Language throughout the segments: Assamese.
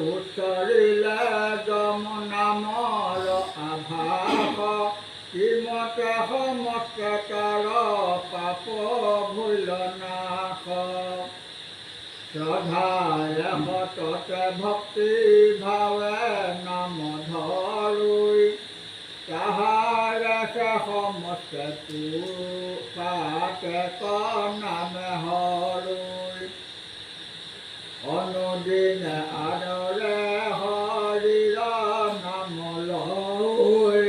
উচ্চৰিলে যমুনামৰ আভাস ইমতে সমস্ত তাৰ পাপ ভুল নাশ শ্ৰদ্ধাৰে সততে ভক্তি ভাৱে নাম ধৰুই তাহাৰে সমস্ত পাতে নামে হৰুই অনুদিনে আদৰে হৰিৰ নাম লৈ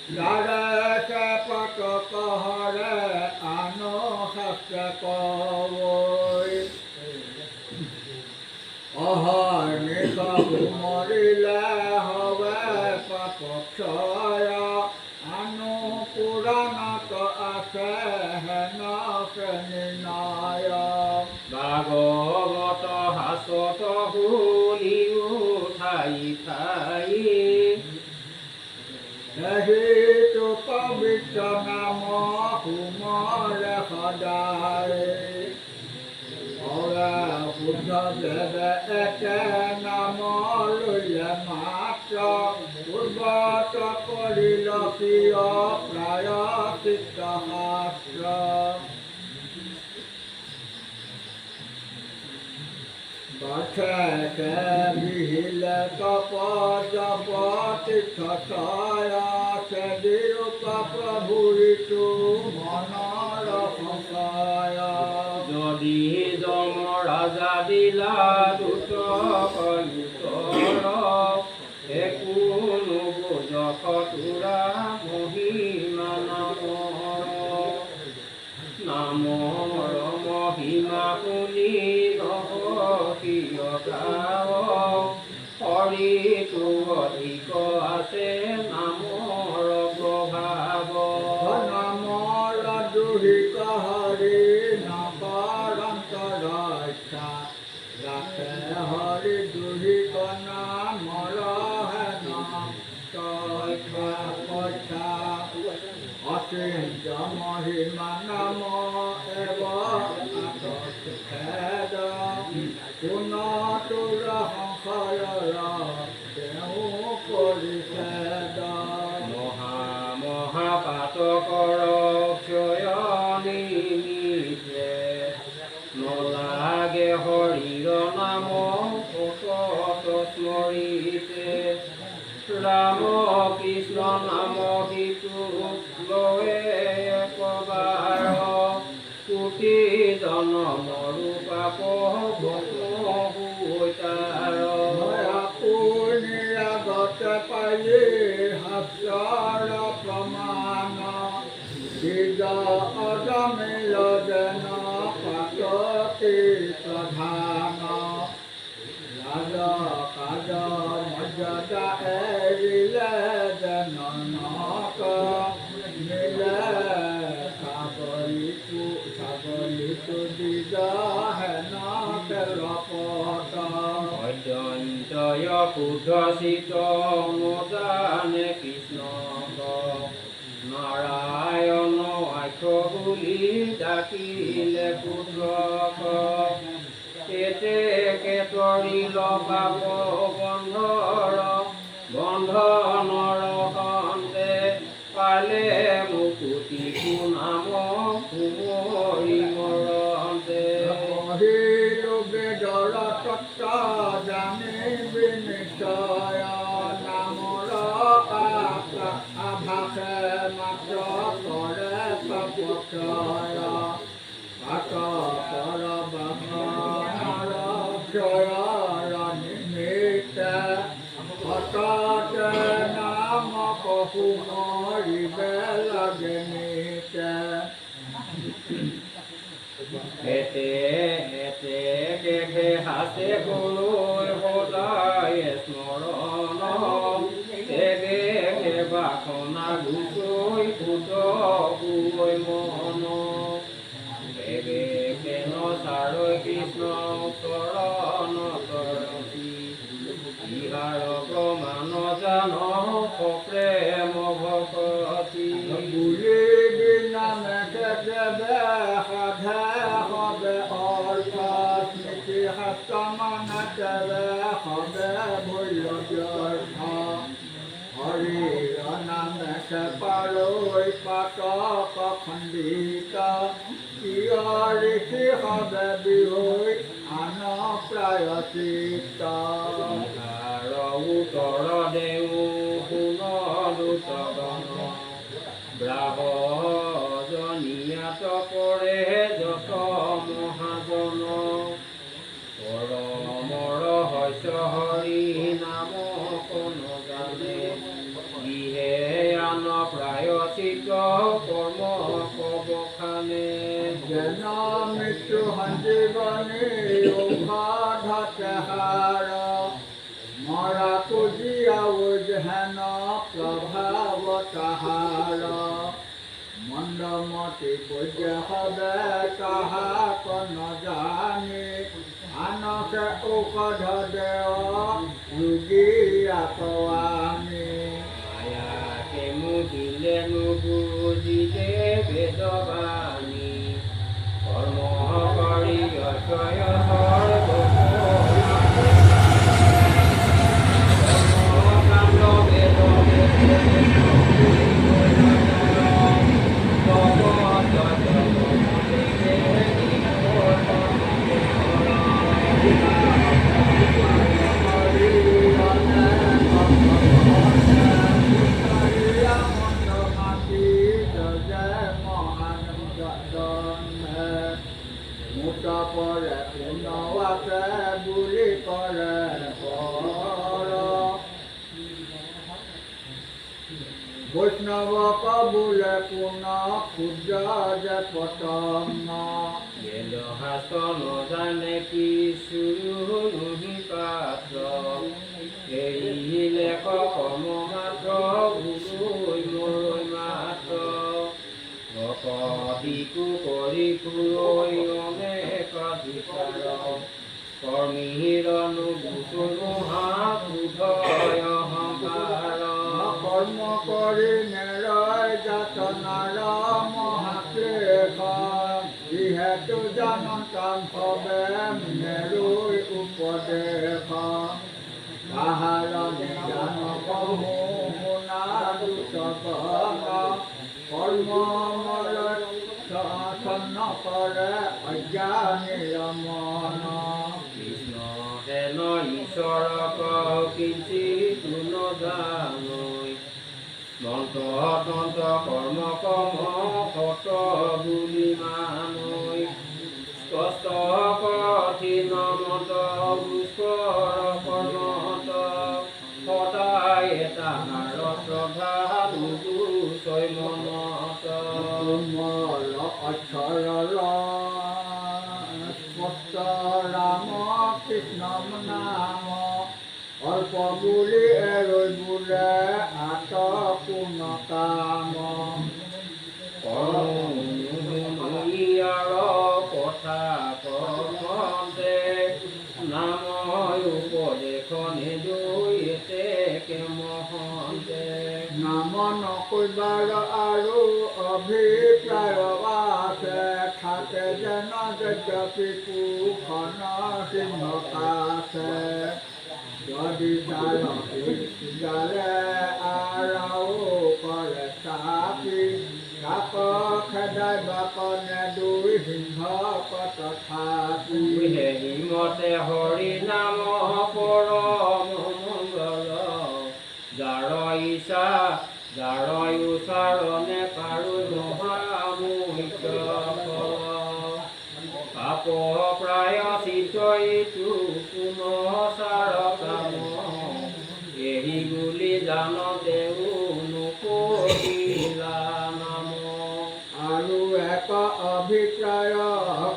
তাৰে পতক হৰে আন শাস্ত্ৰ কৱৈ অহৰ্নিশ মৰিলে হৱে পাপ ক্ষয় আনু পুৰাণত আছে হেন নিৰ্ণয় ভাগৱত হাসত শুনি উঠাই ঠাই সেইটো পবিত্ৰ নাম সুমৰে সদায় শুদ্ধ বেদে একে নাম ললে মাত্ৰ পূৰ্বত কৰিল প্ৰিয় প্ৰায় চিত্ত শাস্ত্ৰ বাঠে বিহিলে তপ জপ তীৰ্থ ছয় দিৰূপ প্ৰভুৰিতো মনৰ সংশয় যদি যম ৰাজা দিলা দুত কলিতৰ একো নুবুজ কতুৰা মহিমা নামৰ মহিমা শুনি নহীয় গাৱ হৰিতো অধিক আছে নামৰ প্ৰভাৱ নামৰ দুহিক হৰি নকৰন্ত ৰক্ষা ৰাখে হৰি দুহিক নামৰ হেন পক্ষা অচিন্ত মহিমা নাম এব খেদ কোন তোৰ সংশয়ৰ তেওঁ পৰিষেদ মহাপাতকৰ ক্ষয় নিমিতে নলাগে হৰিৰ নাম ভকত স্মৰিতে ৰাম কৃষ্ণ নাম সিটো লয়ে একবাৰ কোটি জনমৰো পাপ তাৰ আপুনি আগত পায়ে হাস্যৰ প্ৰমাণ বীজ অজমিল যেন পাততি প্ৰধান ৰাজ কাজ মৰ্যাদা এৰিলে যেন নক মিলে ছাগলীটো বীজ হেন তেলপত অত্যন্তয় শুদ্ধ চিত জানে কৃষ্ণ নাৰায়ণ আখ্য বুলি ডাকিলে পুত্ৰক এতে কেতৰিল পাপ বন্ধনৰ সন্তে পালে মুকুতি নাম কুমৰি মৰন্তে বেদৰ তত্ত্ব জানিবি নিশ্চয় নামৰ আভাসে মাত্ৰ কৰে পাপক্ষয় পাত পৰ বাহনৰ ক্ষয়ৰ নিমিত্তে সততে নাম কহু মৰিবে লাগে নিতে এতে কেহে হাতে গৈ সদায় স্মৰণ তেগে বাসনা গুচৈ পুত গৈ মন তেগে কেন চাৰৈ কৃষ্ণ চৰণ তৰতি ইহাৰ প্ৰমাণ জান প্ৰেম ভকতি বুলি বিনামে সাধে হবে অৰ্থ স্মৃতি হস্ত মানতে দেৱে সদে ভৈৰব্যৰ্থ হৰিৰ নামে পাৰৈ পাতক খণ্ডিত কিয় ঋষি সদে বিহৈ আন প্ৰায়চিত উত্তৰ দেও পুনৰুত ব্ৰাহজনিয়াত পৰে যত মহাজন পৰমৰ শস্য হৰি নাম কোন জানে ইহে আন প্ৰায়চিত কৰ্ম কবখানে যেন মৃত্যু সঞ্জীৱনী ঔষধতে হাৰ মৰা পুজিয়াও যেন প্ৰভাৱ তাহাৰ মন্দমতি পূজ্য সদে তাহাক নজানি আনকে ঔষধ দেৱ ৰোগী আতৱানি মায়াকে মুদিলে নুবুজিলে বেদবাণী কৰ্ম কৰি অক্ষয় পৰে পুনৱাতে বুলি কৰে বৈষ্ণৱক বোলে পুনঃ ক্ষুদ্ৰ যে পতংগ শাস্ত্ৰ নজানে কিছু নুহি পাত্ৰ এই লেখ কৰ্ম মাত্ৰ গুৰুই মৰৈ মাত্ৰ ভকতিকো কৰি ফুৰৈ অনেক বিচাৰ কৰ্মীৰনো গুচুনো হাতোধয় অহংকাৰ কৰ্ম কৰি নেৰয় যাতনাৰ মহাক্লেশ যিহেতু জানতাম সবে নেৰৈ উপদেশ তাহাৰ নিজান বহু শুনা দুত কৰ্ম ছন্ন কৰে অজ্ঞানীৰ মন কৃষ্ণ হেন ঈশ্বৰক কিঞ্চিত নজানৈ মন্ত্ৰ কৰ্ম কম সত বুলি মানৈ স্পষ্ট কঠিন মন্ত্ৰ পুষ্কৰ কৰ্মত সদায় তাহাৰ শ্ৰদ্ধা দুচৈ মনত অক্ষৰ স্পষ্ট ৰাম কৃষ্ণ নাম অল্প বুলি এৰৈ বোলে আত পুন কাম ইয়াৰ কথা কমতে নাম উপদেশনে দুইতে মহন্তে নাম নকৰিবাৰ আৰু অভিপ্ৰায় আছে থাকে যেন যদ্যপি কুখন সিংহ আছে যদি গালে আৰু কৰে চাপি কাক খেদাই বাকনে দুই সিংহ তথাপি হিমতে হৰি নাম পৰম মংগল যাৰ ইচ্ছা যাৰ উচ্চাৰণে পাৰো মহামুখ্য পাপ প্ৰায় চিত ইটো পুনঃচাৰ কাম এহি বুলি জানতেও নকৰিলা নাম আৰু এক অভিপ্ৰায়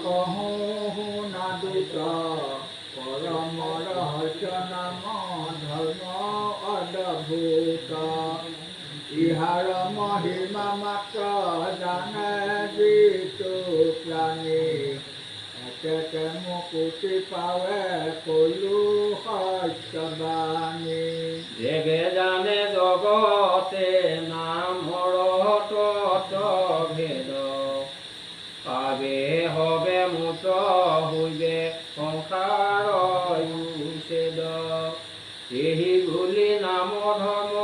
কহোঁ শুনা দুত পৰম ৰহস্য নাম ধৰ্ম অদ্ভুত ইহাৰ মহিমা মাত্ৰ জানে যিটো প্ৰাণী একে মুকুতি পাৱে কলো সত্যবাণী দেৱে জানে জগতে নামৰ তত ভেদ পাবে হবে মুত হইবে সংসাৰ এই বুলি নাম ধৰ্ম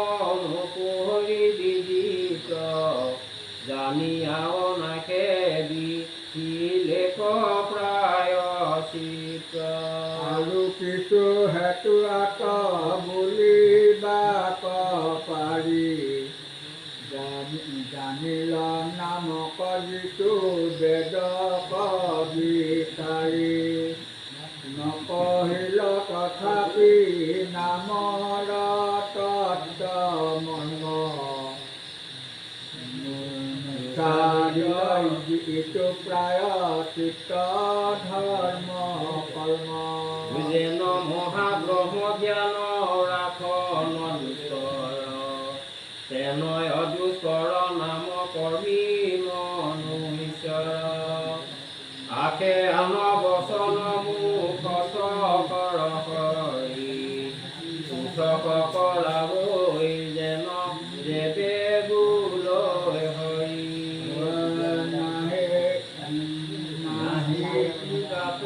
নকৰি বিদিত জানিয়া অনাকে বিলেক প্ৰায়চিত আৰু কিছু হেতু আত বুলিবাক পাৰি জানিল নামক যিটো বেদ বিচাৰি নকহিল তথাপি নামৰ তত্ত্ব মৰ্ম ইটো প্ৰায়চিত ধৰ্ম কৰ্ম যেন মহাব্ৰহ্ম জ্ঞান ৰাখন দুষ্টৰ তেনেয় দুষ্টৰ নাম কৰ্মী মনুষ্যৰ আখে আন বচন মুখ চকৰ হৰি সূচক কৰাবৈ যেন দেৱে গুলৈ হৰি গাত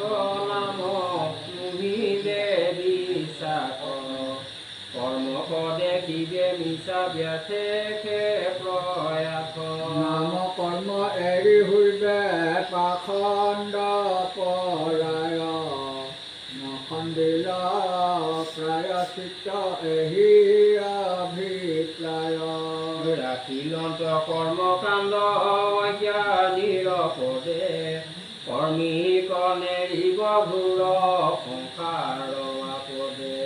নাম মুহিলে বিশ্বাস কৰ্ম দেখিবে মিছা ব্যাসে প্ৰয়াস নাম কৰ্ম এৰি হৈবে পাখণ্ড পৰায় নখণ্ডিল প্ৰায়চিত এহি অভিপ্ৰায় ৰাখিলন্ত কৰ্মকাণ্ড অজ্ঞানীৰ পদে কৰ্মী কনেৰিব ঘূৰ সংসাৰ আপদে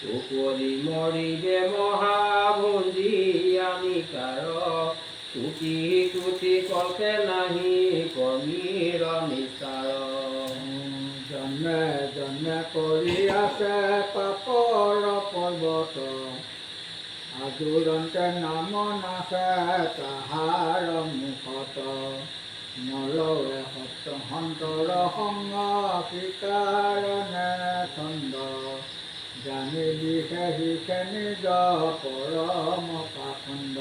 উপৰি মৰিবে মহাভুঞ্জি আনিকাৰ কুটি কুটি কল্পে নাহি কৰ্মীৰ নিস্তাৰ জন্মে জন্মে কৰি আছে পাপৰ পৰ্বত আজোৰন্তে নাম নাচে তাহাৰ মুখত নলৱে সত্য সন্তৰ সংগ কাৰণে ছন্দ জানি বিশেষে নিজ পৰম পাখণ্ড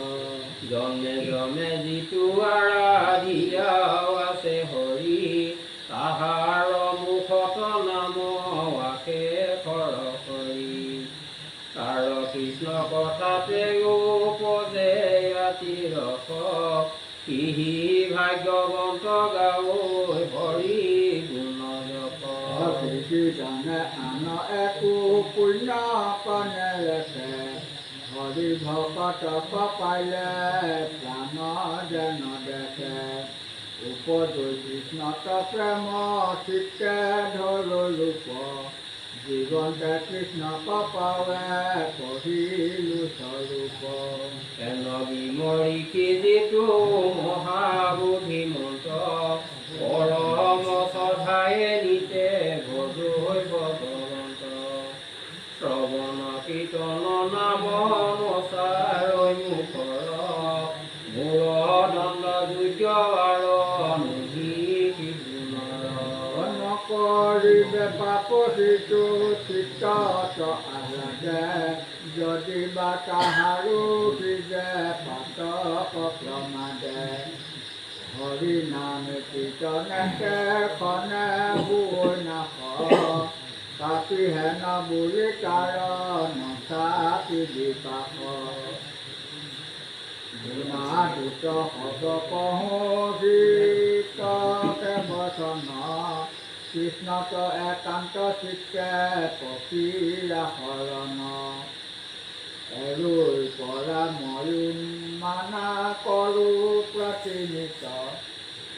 জন্মে জন্মে যিটো আৰাধিয়াও আছে হৰি তাহাৰ মুখত নাম আশে খৰ হৰি তাৰ কৃষ্ণ কথাতে উপজে ৰাতি ৰস কিহি ভাগ্যৱন্ত গাৱৈ হৰি গুণ জপ জানে আন একো পুণ্য কনে লেখে হৰি ভকত পাইলে প্ৰাণ যেন দেখে উপজৈ কৃষ্ণত প্ৰেম চিত্তে ধৰো লোক জীৱন্তে কৃষ্ণ পাৱে পঢ়িলো স্বৰূপ এন বিমৰি কি যিটো মহাবুদ্ধিমন্ত পৰম শ্ৰদ্ধায়ে নিতে ভজৈ ভগৱন্ত শ্ৰৱণ কীৰ্তন নাম নচাৰৈ মুখৰ মূৰ দণ্ড যোগ্য নকৰিবে পাপ সিটো চিত্তত আলাদে যদি বা তাহাৰো সিজে পাতক প্ৰমাদে হৰি নাম কীৰ্তনেতে খনে বৈ নাশ কাপিহে ন বুলি তাৰ নচাপি বিপাশ গুণাদূত হব কহোতে বচন কৃষ্ণত একান্ত চিত্তে প্ৰক্ৰিয়া শৰণ এৰুৰ পৰা ময়ো মানা কৰোঁ প্ৰতিনিত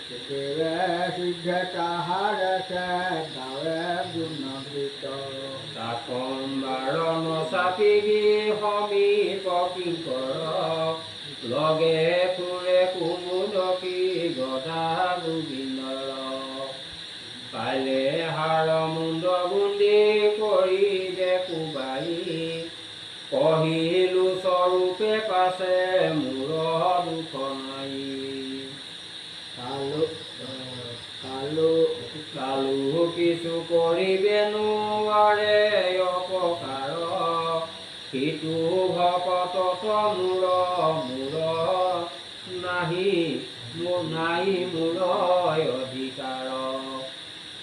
কেতিয়াৰে সিদ্ধে তাহাৰে গাৱে গুণগীত তাকন বাৰ নচাপিবি সমীপ কিংকৰ লগে ফুৰে কুমুদকী গদা গোবিন্দৰ পালে হাৰ মুণ্ড গুন্দি কৰি দে কোবাই কহিলো স্বৰূপে পাছে মূৰ দুখ নাই কালু কিছু কৰিবে নোৱাৰে অপকাৰ সিটো ভকতত মূৰ নাহি মূৰ অধিকাৰ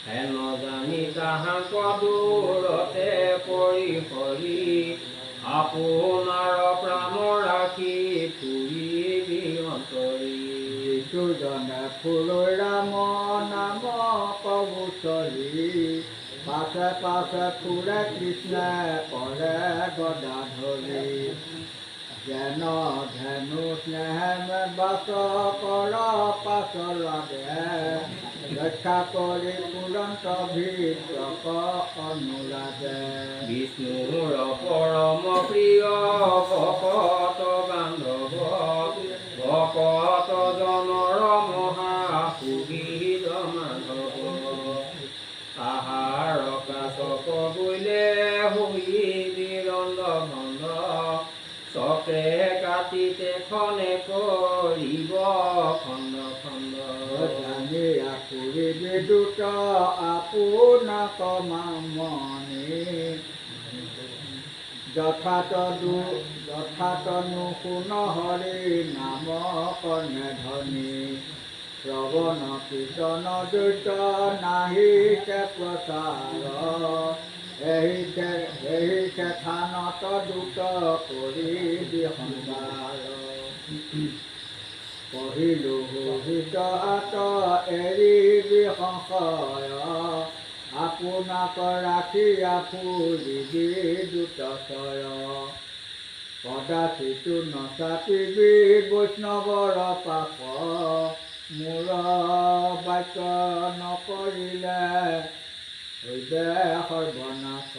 হেন জানি তাহাক দূৰতে কৰি হৰি আপোনাৰ প্ৰাণ ৰাখি ফুৰিবি অন্তৰি যিজনে ফুৰৈ ৰাম নাম কবুতৰি পাছে পাছে ফুৰে কৃষ্ণে কৰে গদাধৰি যেন ধেনু স্নেহে বাস কৰ পাছ লাগে ৰক্ষা কৰি পুৰন্ত ভিতৰক অনুৰাগে বিষ্ণুৰ পৰম প্ৰিয় ভকত বান্ধৱ ভকত জনৰ মহা সুবিধ মাধৱ আহাৰ কাছক গৈলে হুই বিৰন্ধ ভণ্ড চকে কাটিতে খনে কৰিব খণ্ড খণ্ড জানি আকুৰি বিদুত আপোনাক মামনি যথাতনু শুন হৰি নাম কৰ্ণে ধনী শ্ৰৱণ কীৰ্তন দ্বৈত নাহিকে প্ৰচাৰ এহি স্থানত দূত কৰি সংসাৰ পঢ়িলো হিত আত এৰি সংশয় আপোনাক ৰাখিয়া ফুৰিবি দ্ৰুতচয় কদাচিতো নচাপিবি বৈষ্ণৱৰ পাশ মূৰ বাক্য নকৰিলে হৃদে সৰ্বনাশ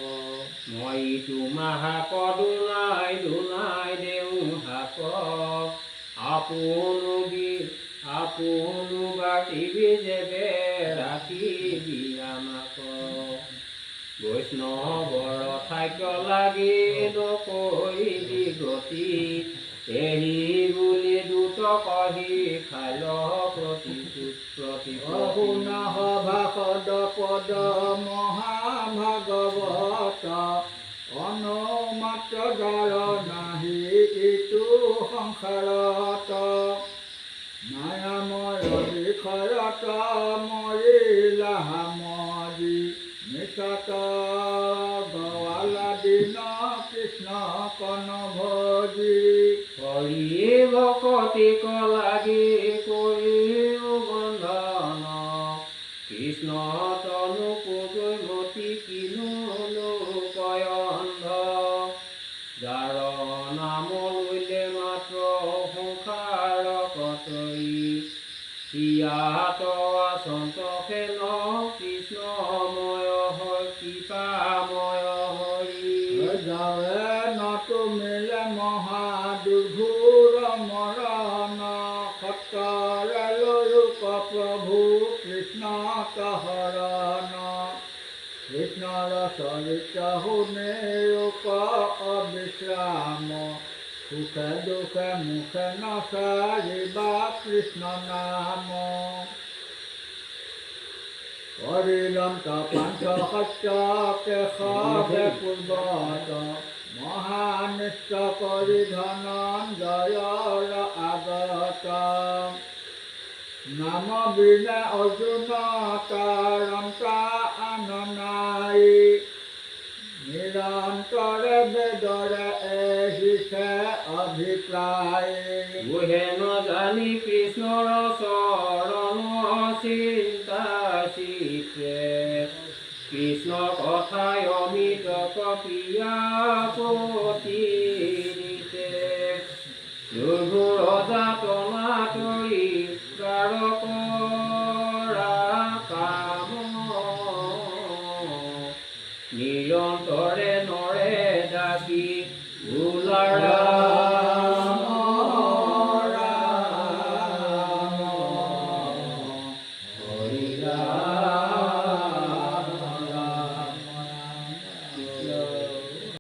মই তোমাহাক দুনাই দুনাই দেওঁ হাক আপোনো বাটিবি যেবে ৰাখিবি আমাক বৈষ্ণৱৰ ঠাইক লাগি নকৰিবি গতি এৰি বুলি দূত কহি খাল শুনা ভাষদ পদ মহাভাগৱত অনুমাত্ৰ যাৰ নাহি ইটো সংসাৰত মায়াময় বিষয়ত মৰিলা মৰি নিশত গৱালা দিন কৃষ্ণ কন ভজি হৰি ভকতিক লাগি কৰিও বন্ধন কৃষ্ণ তনু পদৈ মতি কিনো লোকয় অন্ধ যাৰ নাম লইলে মাত্ৰ সংসাৰ কতৰি ইয়াত আচন্তকে ন কৃষ্ণময় কৃপাময় হৰি যাৱে নতু মিলে মহা দুৰ্ঘোৰ মৰণ সত্তৰে লোক প্ৰভু কৃষ্ণ হৰণ কৃষ্ণৰ চৰিত্ৰ শুনে লোক অবিশ্ৰাম সুখে দুখে মুখে নচাৰিবা কৃষ্ণ নাম কৰিলন্ত পাঞ্চ সত্য কেশৱে পূৰ্বত মহানিষ্ট কৰি ধনঞ্জয়ৰ আগত নাম বিনে অৰ্জুন তাৰন্তা আন নাই নিৰন্তৰে বেদৰে এহিছে অভিপ্ৰায় বুহেন জানি কৃষ্ণৰ চৰণ চিন্তা চিত্ৰে কৃষ্ণ কথাই অমিত প্ৰিয়া পতিৰিতে দুৰ্ঘোৰ যাতনা তৰি কৰা কাম নিৰন্তৰে নৰে দাসী ভোলাৰা